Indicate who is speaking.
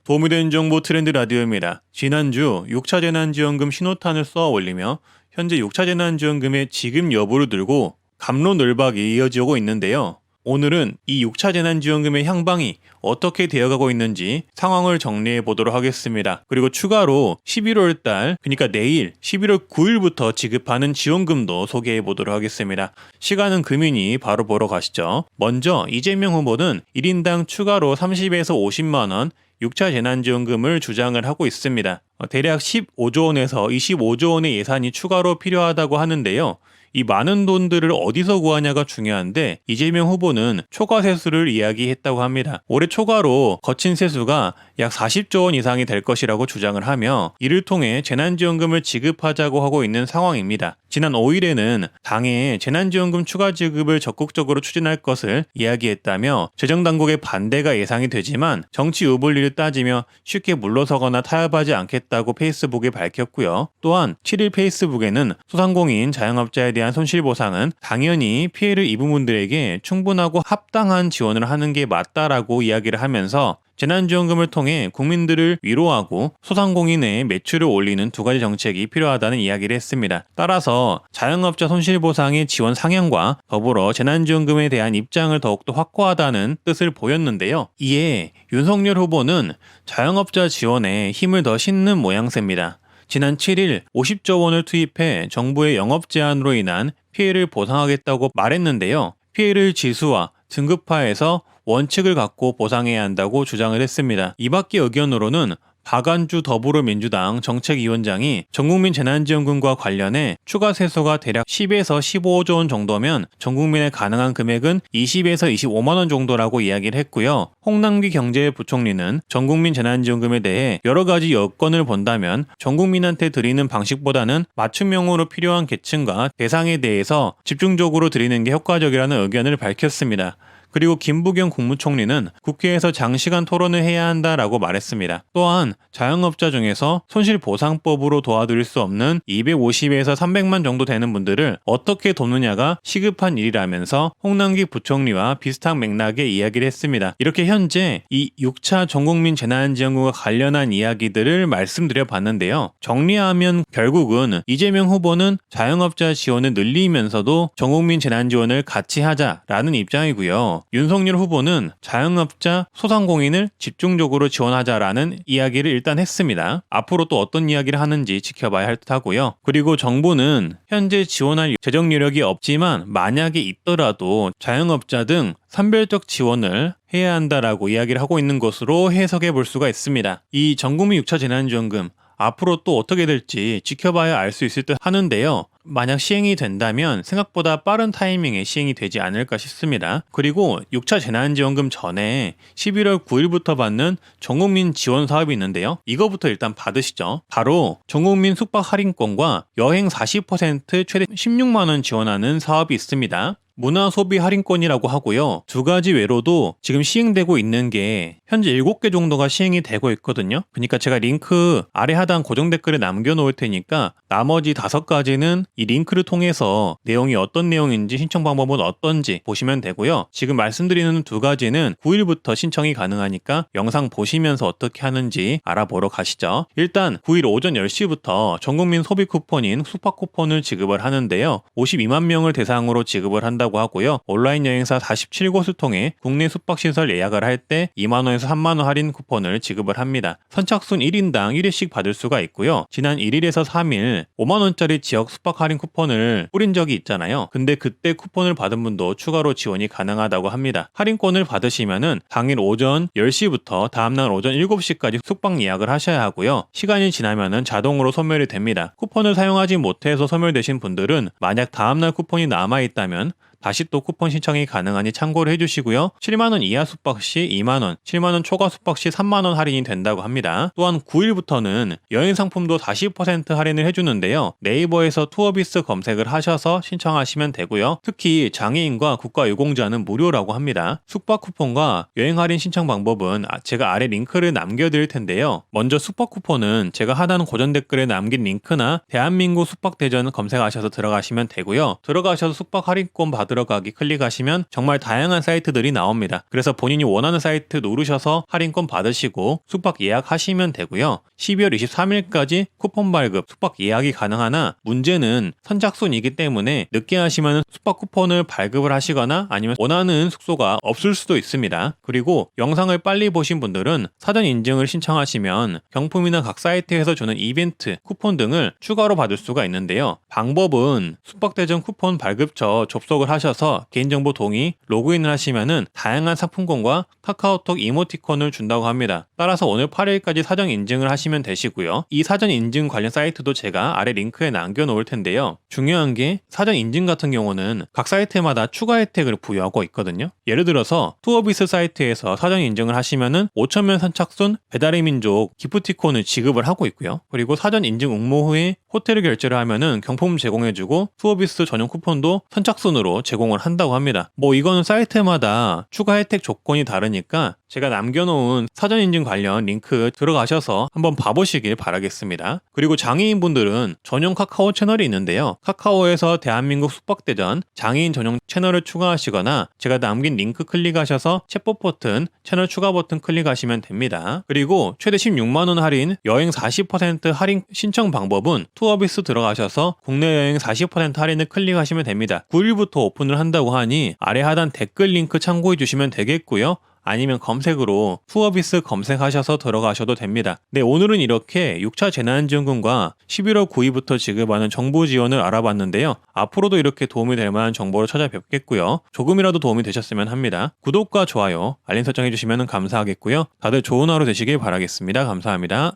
Speaker 1: 도움이 되는 정보 트렌드 라디오입니다. 지난주 6차 재난지원금 신호탄을 쏘아 올리며 현재 6차 재난지원금의 지급 여부를 들고 갑론을박이 이어지고 있는데요. 오늘은 이 6차 재난지원금의 향방이 어떻게 되어가고 있는지 상황을 정리해 보도록 하겠습니다. 그리고 추가로 11월 달, 그러니까 내일 11월 9일부터 지급하는 지원금도 소개해 보도록 하겠습니다. 시간은 금이니 바로 보러 가시죠. 먼저 이재명 후보는 1인당 추가로 30에서 50만 원 6차 재난지원금을 주장을 하고 있습니다. 대략 15조 원에서 25조 원의 예산이 추가로 필요하다고 하는데요. 이 많은 돈들을 어디서 구하냐가 중요한데 이재명 후보는 초과 세수를 이야기했다고 합니다. 올해 초과로 거친 세수가 약 40조 원 이상이 될 것이라고 주장을 하며 이를 통해 재난지원금을 지급하자고 하고 있는 상황입니다. 지난 5일에는 당에 재난지원금 추가 지급을 적극적으로 추진할 것을 이야기했다며 재정당국의 반대가 예상이 되지만 정치 우불리를 따지며 쉽게 물러서거나 타협하지 않겠다고 페이스북에 밝혔고요. 또한 7일 페이스북에는 소상공인 자영업자에 대한 손실보상은 당연히 피해를 입은 분들에게 충분하고 합당한 지원을 하는 게 맞다라고 이야기를 하면서 재난지원금을 통해 국민들을 위로하고 소상공인의 매출을 올리는 두 가지 정책이 필요하다는 이야기를 했습니다. 따라서 자영업자 손실보상의 지원 상향과 더불어 재난지원금에 대한 입장을 더욱더 확고하다는 뜻을 보였는데요. 이에 윤석열 후보는 자영업자 지원에 힘을 더 싣는 모양새입니다. 지난 7일 50조 원을 투입해 정부의 영업 제한으로 인한 피해를 보상하겠다고 말했는데요. 피해를 지수화, 등급화해서 원칙을 갖고 보상해야 한다고 주장을 했습니다. 이 밖의 의견으로는 박안주 더불어민주당 정책위원장이 전국민 재난지원금과 관련해 추가 세수가 대략 10에서 15조 원 정도면 전국민에 가능한 금액은 20에서 25만 원 정도라고 이야기를 했고요. 홍남기 경제부총리는 전국민 재난지원금에 대해 여러 가지 여건을 본다면 전국민한테 드리는 방식보다는 맞춤형으로 필요한 계층과 대상에 대해서 집중적으로 드리는 게 효과적이라는 의견을 밝혔습니다. 그리고 김부겸 국무총리는 국회에서 장시간 토론을 해야 한다라고 말했습니다. 또한 자영업자 중에서 손실보상법으로 도와드릴 수 없는 250에서 300만 정도 되는 분들을 어떻게 돕느냐가 시급한 일이라면서 홍남기 부총리와 비슷한 맥락의 이야기를 했습니다. 이렇게 현재 이 6차 전국민 재난지원금과 관련한 이야기들을 말씀드려 봤는데요. 정리하면 결국은 이재명 후보는 자영업자 지원을 늘리면서도 전국민 재난지원을 같이 하자라는 입장이고요. 윤석열 후보는 자영업자, 소상공인을 집중적으로 지원하자라는 이야기를 일단 했습니다. 앞으로 또 어떤 이야기를 하는지 지켜봐야 할 듯하고요. 그리고 정부는 현재 지원할 재정 여력이 없지만 만약에 있더라도 자영업자 등 선별적 지원을 해야 한다라고 이야기를 하고 있는 것으로 해석해 볼 수가 있습니다. 이 전국민 6차 재난지원금 앞으로 또 어떻게 될지 지켜봐야 알 수 있을 듯 하는데요. 만약 시행이 된다면 생각보다 빠른 타이밍에 시행이 되지 않을까 싶습니다. 그리고 6차 재난지원금 전에 11월 9일부터 받는 전국민 지원 사업이 있는데요. 이거부터 일단 받으시죠. 바로 전국민 숙박 할인권과 여행 40% 최대 16만 원 지원하는 사업이 있습니다. 문화소비 할인권이라고 하고요. 두 가지 외로도 지금 시행되고 있는 게 현재 7개 정도가 시행이 되고 있거든요. 그러니까 제가 링크 아래 하단 고정 댓글에 남겨놓을 테니까 나머지 5가지는 이 링크를 통해서 내용이 어떤 내용인지 신청 방법은 어떤지 보시면 되고요. 지금 말씀드리는 두 가지는 9일부터 신청이 가능하니까 영상 보시면서 어떻게 하는지 알아보러 가시죠. 일단 9일 오전 10시부터 전국민 소비 쿠폰인 숙박 쿠폰을 지급을 하는데요. 52만 명을 대상으로 지급을 한다고 하고요. 온라인 여행사 47곳을 통해 국내 숙박시설 예약을 할 때 2만 원에서 3만 원 할인 쿠폰을 지급을 합니다. 선착순 1인당 1회씩 받을 수가 있고요. 지난 1일에서 3일 5만 원짜리 지역 숙박 할인 쿠폰을 뿌린 적이 있잖아요. 근데 그때 쿠폰을 받은 분도 추가로 지원이 가능하다고 합니다. 할인권을 받으시면은 당일 오전 10시부터 다음날 오전 7시까지 숙박 예약을 하셔야 하고요. 시간이 지나면은 자동으로 소멸이 됩니다. 쿠폰을 사용하지 못해서 소멸되신 분들은 만약 다음날 쿠폰이 남아있다면 다시 또 쿠폰 신청이 가능하니 참고를 해주시고요. 7만원 이하 숙박 시 2만원, 7만원 초과 숙박 시 3만원 할인이 된다고 합니다. 또한 9일부터는 여행 상품도 40% 할인을 해주는데요. 네이버에서 투어비스 검색을 하셔서 신청하시면 되고요. 특히 장애인과 국가유공자는 무료라고 합니다. 숙박 쿠폰과 여행 할인 신청 방법은 제가 아래 링크를 남겨드릴 텐데요. 먼저 숙박 쿠폰은 제가 하단 고정 댓글에 남긴 링크나 대한민국 숙박대전 검색하셔서 들어가시면 되고요. 들어가셔서 숙박 할인권 받으 들어가기 클릭하시면 정말 다양한 사이트들이 나옵니다. 그래서 본인이 원하는 사이트 누르셔서 할인권 받으시고 숙박 예약하시면 되고요. 12월 23일까지 쿠폰 발급, 숙박 예약이 가능하나 문제는 선착순이기 때문에 늦게 하시면 숙박 쿠폰을 발급을 하시거나 아니면 원하는 숙소가 없을 수도 있습니다. 그리고 영상을 빨리 보신 분들은 사전 인증을 신청하시면 경품이나 각 사이트에서 주는 이벤트, 쿠폰 등을 추가로 받을 수가 있는데요. 방법은 숙박대전 쿠폰 발급처 접속을 하셔서 개인정보 동의, 로그인을 하시면은 다양한 상품권과 카카오톡 이모티콘을 준다고 합니다. 따라서 오늘 8일까지 사전 인증을 하시면 되시고요. 이 사전 인증 관련 사이트도 제가 아래 링크에 남겨놓을 텐데요. 중요한 게 사전 인증 같은 경우는 각 사이트마다 추가 혜택을 부여하고 있거든요. 예를 들어서 투어비스 사이트에서 사전 인증을 하시면은 5,000명 선착순 배달의 민족 기프티콘을 지급을 하고 있고요. 그리고 사전 인증 응모 후에 호텔을 결제를 하면은 경품 제공해주고 투어비스 전용 쿠폰도 선착순으로 제공을 한다고 합니다. 이거는 사이트마다 추가 혜택 조건이 다르니까 제가 남겨놓은 사전 인증 관련 링크 들어가셔서 한번 봐보시길 바라겠습니다. 그리고 장애인분들은 전용 카카오 채널이 있는데요. 카카오에서 대한민국 숙박대전 장애인 전용 채널을 추가하시거나 제가 남긴 링크 클릭하셔서 챗봇 버튼, 채널 추가 버튼 클릭하시면 됩니다. 그리고 최대 16만원 할인, 여행 40% 할인 신청 방법은 투어비스 들어가셔서 국내 여행 40% 할인을 클릭하시면 됩니다. 9일부터 오픈을 한다고 하니 아래 하단 댓글 링크 참고해 주시면 되겠고요. 아니면 검색으로 투어비스 검색하셔서 들어가셔도 됩니다. 네, 오늘은 이렇게 6차 재난지원금과 11월 9일부터 지급하는 정부 지원을 알아봤는데요. 앞으로도 이렇게 도움이 될 만한 정보를 찾아뵙겠고요. 조금이라도 도움이 되셨으면 합니다. 구독과 좋아요, 알림 설정 해주시면 감사하겠고요. 다들 좋은 하루 되시길 바라겠습니다. 감사합니다.